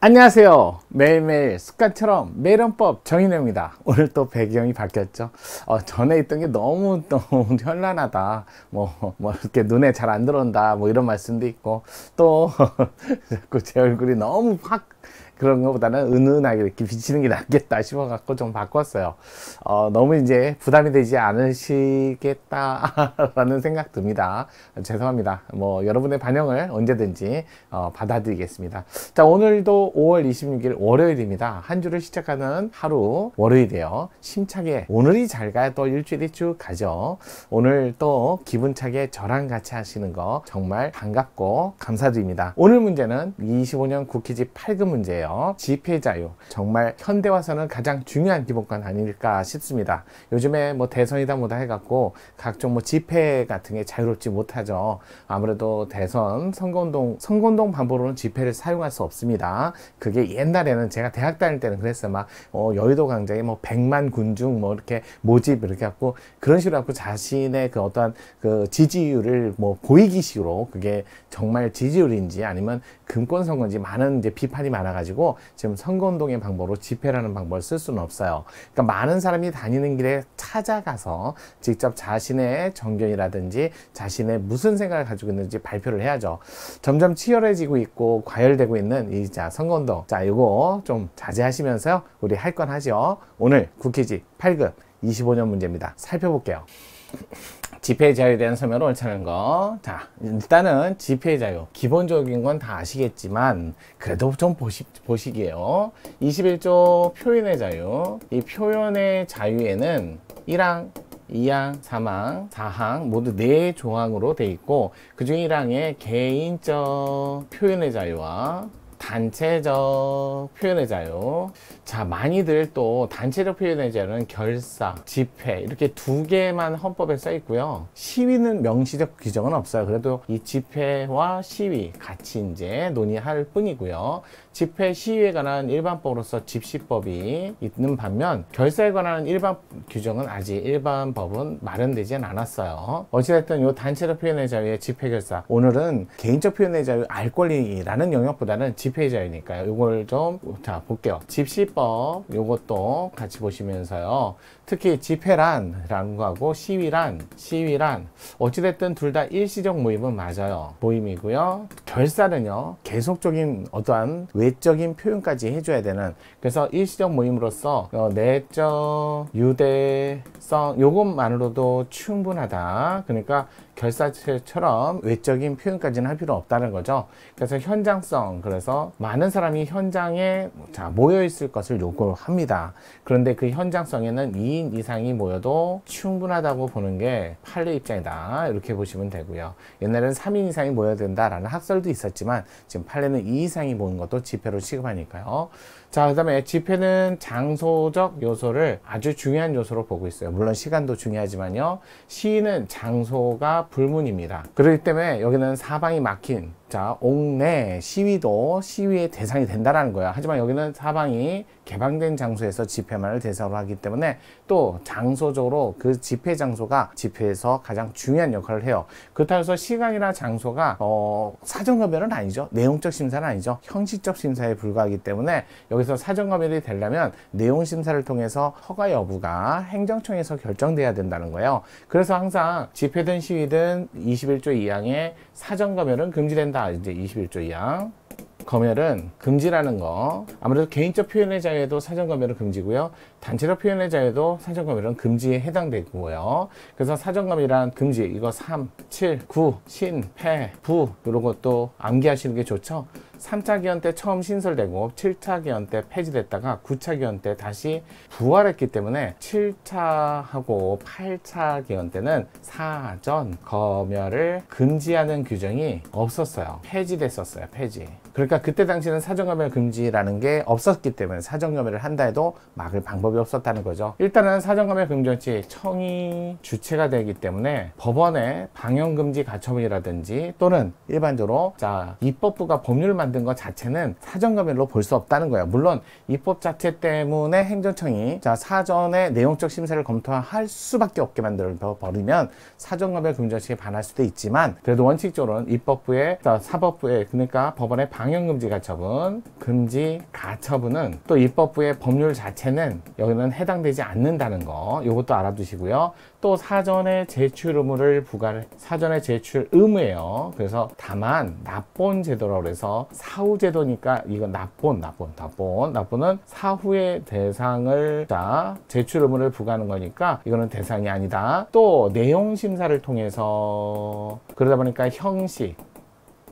안녕하세요. 매일매일 습관처럼 매일원법 정인호입니다. 오늘 또 배경이 바뀌었죠. 전에 있던 게 너무 현란하다. 이렇게 눈에 잘 안 들어온다. 이런 말씀도 있고, 또 자꾸 제 얼굴이 너무 확 그런 것보다는 은은하게 이렇게 비치는 게 낫겠다 싶어 갖고 좀 바꿨어요. 너무 이제 부담이 되지 않으시겠다라는 생각 듭니다. 죄송합니다. 여러분의 반영을 언제든지 받아드리겠습니다. 자, 오늘도 5월 26일 월요일입니다. 한 주를 시작하는 하루 월요일이에요. 심차게 오늘이 잘 가야 또 일주일이 쭉 가죠. 오늘 또 기분차게 저랑 같이 하시는 거 정말 반갑고 감사드립니다. 오늘 문제는 25년 국회집 8급 문제예요. 집회자유, 정말 현대 와서는 가장 중요한 기본권 아닐까 싶습니다. 요즘에 대선이다 뭐다 해갖고 각종 집회 같은 게 자유롭지 못하죠. 아무래도 대선 선거운동 방법으로는 집회를 사용할 수 없습니다. 그게 옛날에는 제가 대학 다닐 때는 그랬어요. 여의도 광장에 100만 군중 이렇게 모집 이렇게 갖고 그런 식으로 갖고 자신의 그 어떠한 그 지지율을 보이기식으로, 그게 정말 지지율인지 아니면 금권 선거인지 많은 이제 비판이 많아가지고 지금 선거운동의 방법으로 집회라는 방법을 쓸 수는 없어요. 그러니까 많은 사람이 다니는 길에 찾아가서 직접 자신의 정견이라든지 자신의 무슨 생각을 가지고 있는지 발표를 해야죠. 점점 치열해지고 있고 과열되고 있는 이 선거운동, 이거 좀 자제하시면서요, 우리 할 건 하죠. 오늘 국회집 8급 25년 문제입니다. 살펴볼게요. 집회 자유에 대한 설명을 옳지 않은 거. 자, 일단은 집회 자유 기본적인 건 다 아시겠지만 그래도 좀 보시기에요. 21조 표현의 자유, 이 표현의 자유에는 1항 2항, 3항, 4항 모두 4조항으로 되어 있고, 그 중에 1항에 개인적 표현의 자유와 단체적 표현의 자유. 자, 많이들 또 단체적 표현의 자유는 결사, 집회 이렇게 2개만 헌법에 써 있고요. 시위는 명시적 규정은 없어요. 그래도 이 집회와 시위 같이 이제 논의할 뿐이고요. 집회 시위에 관한 일반법으로서 집시법이 있는 반면 결사에 관한 일반 규정은 아직 일반법은 마련되진 않았어요. 어찌됐든 이 단체적 표현의 자유의 집회 결사, 오늘은 개인적 표현의 자유 알 권리라는 영역보다는 집회 자유니까요. 이걸 좀 볼게요. 집시법 요것도 같이 보시면서요. 특히 집회란라는 거하고 시위란 어찌됐든 둘 다 일시적 모임은 맞아요. 모임이고요. 결사는요, 계속적인 어떠한 외적인 표현까지 해줘야 되는, 그래서 일시적 모임으로서 내적 유대성 요것만으로도 충분하다. 그러니까 결사처럼 외적인 표현까지는 할 필요 없다는 거죠. 그래서 현장성, 그래서 많은 사람이 현장에 모여 있을 것을 요구합니다. 그런데 그 현장성에는 2인 이상이 모여도 충분하다고 보는 게 판례 입장이다. 이렇게 보시면 되고요. 옛날에는 3인 이상이 모여야 된다라는 학설도 있었지만 지금 판례는 2 이상이 모인 것도 집회로 취급하니까요. 자, 그 다음에 집회는 장소적 요소를 아주 중요한 요소로 보고 있어요. 물론 시간도 중요하지만요. 시위는 장소가 불문입니다. 그렇기 때문에 여기는 사방이 막힌, 옥내 시위도 시위의 대상이 된다는 거예요. 하지만 여기는 사방이 개방된 장소에서 집회만을 대상으로 하기 때문에 또 장소적으로 그 집회 장소가 집회에서 가장 중요한 역할을 해요. 그렇다고 해서 시간이나 장소가 사전검열은 아니죠. 내용적 심사는 아니죠. 형식적 심사에 불과하기 때문에 여기서 사전검열이 되려면 내용심사를 통해서 허가 여부가 행정청에서 결정돼야 된다는 거예요. 그래서 항상 집회든 시위든 21조 2항에 사전검열은 금지된다. 이제 21조 2항 검열은 금지라는 거. 아무래도 개인적 표현의 자유에도 사전검열은 금지고요. 단체적 표현의 자유에도 사전검열은 금지에 해당되고요. 그래서 사전검열이란 금지, 이거 3, 7, 9, 신, 패, 부 이런 것도 암기하시는 게 좋죠. 3차 기원 때 처음 신설되고 7차 기원 때 폐지됐다가 9차 기원 때 다시 부활했기 때문에 7차하고 8차 기원 때는 사전 검열을 금지하는 규정이 없었어요. 폐지됐었어요. 폐지. 그러니까 그때 당시에는 사전검열 금지라는 게 없었기 때문에 사전검열을 한다 해도 막을 방법이 없었다는 거죠. 일단은 사전검열 금지 청이 주체가 되기 때문에 법원의 방영금지 가처분이라든지 또는 일반적으로 입법부가 법률을 만든 것 자체는 사전검열로 볼 수 없다는 거예요. 물론 입법 자체 때문에 행정청이 사전에 내용적 심사를 검토할 수밖에 없게 만들어 버리면 사전검열 금지 정책에 반할 수도 있지만, 그래도 원칙적으로는 입법부의 사법부의, 그러니까 법원의 강형금지 가처분, 금지 가처분은 또 입법부의 법률 자체는 여기는 해당되지 않는다는 거, 이것도 알아두시고요. 또 사전에 제출 의무를 사전에 제출 의무예요. 그래서 다만 납본 제도라고 해서 사후 제도니까 이건 납본은 사후의 대상을 제출 의무를 부과하는 거니까 이거는 대상이 아니다. 또 내용 심사를 통해서 그러다 보니까 형식,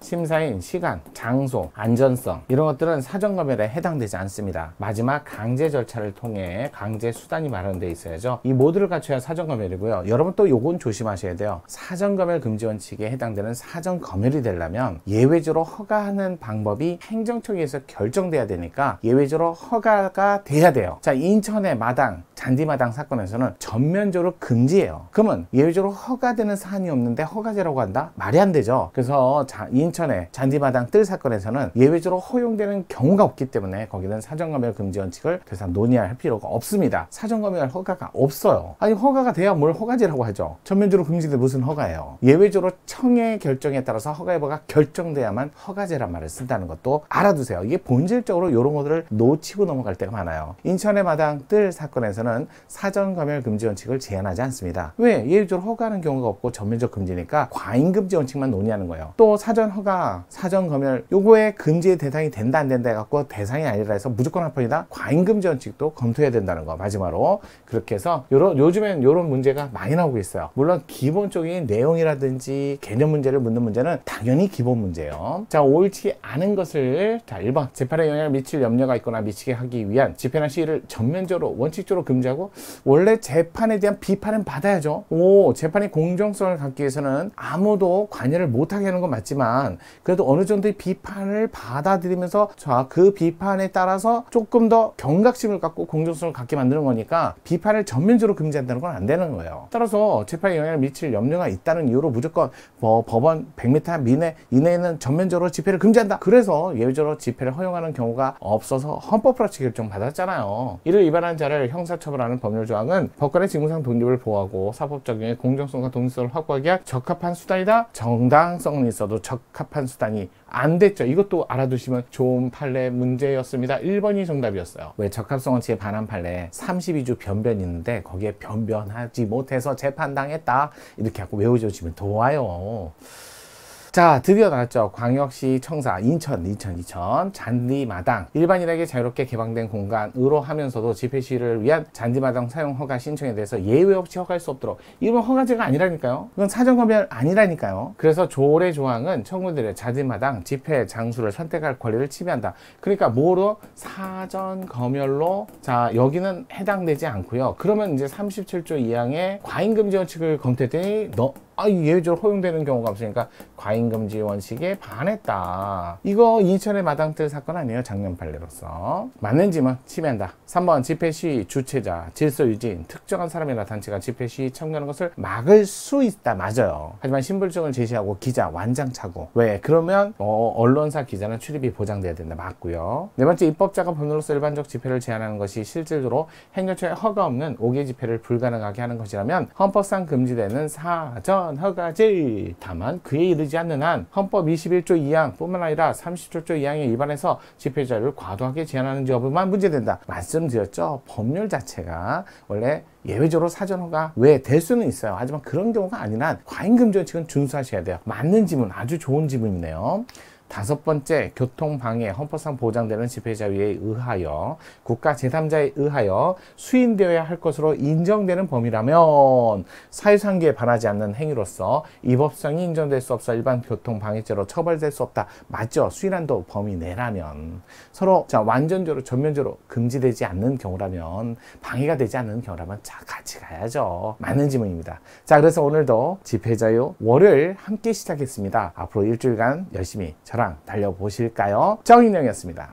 심사인 시간, 장소, 안전성 이런 것들은 사전검열에 해당되지 않습니다. 마지막 강제 절차를 통해 강제 수단이 마련되어 있어야죠. 이 모두를 갖춰야 사전검열이고요. 여러분 또 요건 조심하셔야 돼요. 사전검열 금지 원칙에 해당되는 사전검열이 되려면 예외적으로 허가하는 방법이 행정처에서 결정돼야 되니까 예외적으로 허가가 돼야 돼요. 자, 인천의 마당, 잔디마당 사건에서는 전면적으로 금지예요. 그러면 예외적으로 허가되는 사안이 없는데 허가제라고 한다? 말이 안 되죠. 그래서 인천의 잔디마당 뜰 사건에서는 예외적으로 허용되는 경우가 없기 때문에 거기는 사전검열 금지 원칙을 더 이상 논의할 필요가 없습니다. 사전검열 허가가 없어요. 아니 허가가 돼야 뭘 허가제라고 하죠. 전면적으로 금지인데 무슨 허가예요. 예외적으로 청의 결정에 따라서 허가 여부가 결정돼야만 허가제란 말을 쓴다는 것도 알아두세요. 이게 본질적으로 이런 것들을 놓치고 넘어갈 때가 많아요. 인천의 마당 뜰 사건에서는 사전검열 금지 원칙을 제한하지 않습니다. 왜? 예외적으로 허가하는 경우가 없고 전면적 금지니까 과잉 금지 원칙만 논의하는 거예요. 또 사전 허가, 사전검열 요거에 금지의 대상이 된다 안 된다 해갖고 대상이 아니라 해서 무조건 합헌이다? 과잉 금지 원칙도 검토해야 된다는 거. 마지막으로 그렇게 해서 요즘엔 요런 문제가 많이 나오고 있어요. 물론 기본적인 내용이라든지 개념 문제를 묻는 문제는 당연히 기본 문제예요. 자, 옳지 않은 것을 1번 재판에 영향을 미칠 염려가 있거나 미치게 하기 위한 집회나 시위를 전면적으로 원칙적으로 금지하고 원래 재판에 대한 비판은 받아야죠. 재판이 공정성을 갖기 위해서는 아무도 관여를 못하게 하는 건 맞지만 그래도 어느 정도의 비판을 받아들이면서 그 비판에 따라서 조금 더 경각심을 갖고 공정성을 갖게 만드는 거니까 비판을 전면적으로 금지한다는 건 안 되는 거예요. 따라서 재판에 영향을 미칠 염려가 있다는 이유로 무조건 법원 100m 이내에는 전면적으로 집회를 금지한다. 그래서 예외적으로 집회를 허용하는 경우가 없어서 헌법으로치 결정 받았잖아요. 이를 위반한 자를 형사처벌하는 법률 조항은 법관의 직무상 독립을 보호하고 사법 적용의 공정성과 독립성을 확보하기 위한 적합한 수단이다. 정당성은 있어도 적합한 수단이 안 됐죠. 이것도 알아두시면 좋은 판례 문제였습니다. 1번이 정답이었어요. 왜 적합성 원칙에 반한 판례 32주 변변이 있는데 거기에 변변하지 못해서 재판당했다. 이렇게 하고 외워주시면 좋아요. 자, 드디어 나왔죠. 광역시 청사 인천 잔디마당 일반인에게 자유롭게 개방된 공간으로 하면서도 집회 시위를 위한 잔디마당 사용 허가 신청에 대해서 예외 없이 허가할 수 없도록. 이건 허가제가 아니라니까요. 이건 사전검열 아니라니까요. 그래서 조례 조항은 청구인들의 잔디마당 집회 장소를 선택할 권리를 침해한다. 그러니까 뭐로? 사전검열로. 자, 여기는 해당되지 않고요. 그러면 이제 37조 2항의 과잉금지 원칙을 검토했더니 예외적으로 허용되는 경우가 없으니까 과잉금지 원칙에 반했다. 이거 인천의 마당뜰 사건 아니에요. 작년 판례로서. 맞는 짐은 침해한다. 3번 집회 시위 주최자, 질서 유지인, 특정한 사람이나 단체가 집회 시위 참가하는 것을 막을 수 있다. 맞아요. 하지만 신분증을 제시하고 기자, 완장차고. 왜? 그러면 언론사 기자는 출입이 보장돼야 된다. 맞고요. 네 번째, 입법자가 법률로서 일반적 집회를 제한하는 것이 실질적으로 행정처의 허가 없는 5개 집회를 불가능하게 하는 것이라면 헌법상 금지되는 사전 허가제. 다만 그에 이르지 않는 한 헌법 21조 2항 뿐만 아니라 30조 2항에 위반해서 집회 자유를 과도하게 제한하는 여부만 문제된다. 말씀드렸죠. 법률 자체가 원래 예외적으로 사전 허가 왜 될 수는 있어요. 하지만 그런 경우가 아닌 한 과잉금지 원칙은 준수하셔야 돼요. 맞는 지문, 아주 좋은 지문이네요. 5번째, 교통방해, 헌법상 보장되는 집회 자유에 의하여 국가 제3자에 의하여 수인되어야 할 것으로 인정되는 범위라면 사회상규에 반하지 않는 행위로서 이 법상이 인정될 수 없어 일반 교통방해죄로 처벌될 수 없다. 맞죠? 수인한도 범위 내라면 서로 완전적으로 전면적으로 금지되지 않는 경우라면, 방해가 되지 않는 경우라면 같이 가야죠. 맞는 지문입니다. 자, 그래서 오늘도 집회 자유 월요일 함께 시작했습니다. 앞으로 일주일간 열심히 저랑 달려보실까요? 정인영이었습니다.